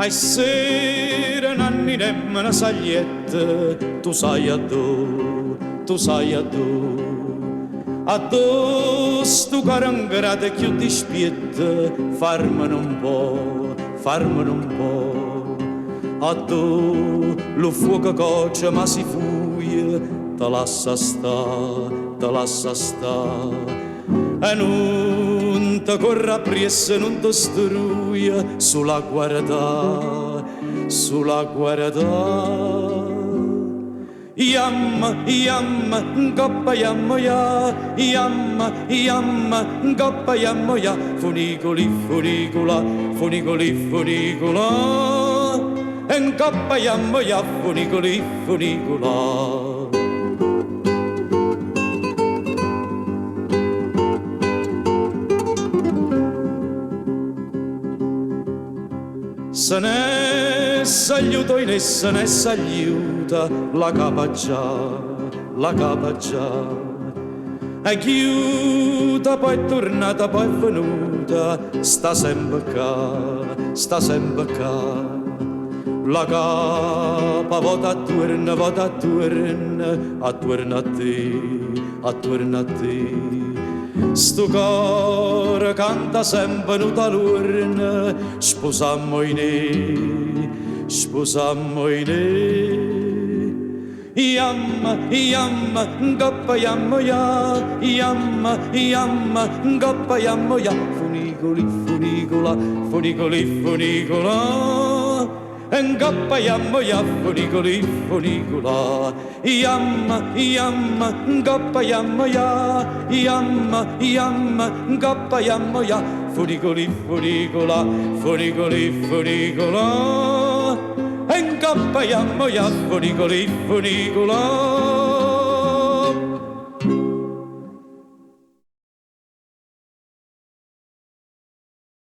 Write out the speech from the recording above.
ai sera nanni nemmeno saglietta, tu sai a tu stu carangrate più di spietta, farmene un po', a tu lo fuoco coccia ma si fuia, te lascia sta, e non te corra appresso, non te struia, sulla guarda. Yamma, ngoppa yammo ya, yamma, ngoppa yammo ya, funicoli, ngoppa yammo ya, funicola. Se ne s'aiuto in essa ne s'aiuta la capa già e chiuta poi è tornata poi è venuta sta sempre qua la capa vota attorno a te sto cor canta sempre nuda l'urna sposammo in Yamma, ngoppa yammo ya, yamma, ngoppa yammo ya, funicoli, ngoppa yammo ya, funicola. Yamma, ngoppa yammo ya, yamma, ngoppa yammo ya, funicola. Ngoppa yammo ya, funicola.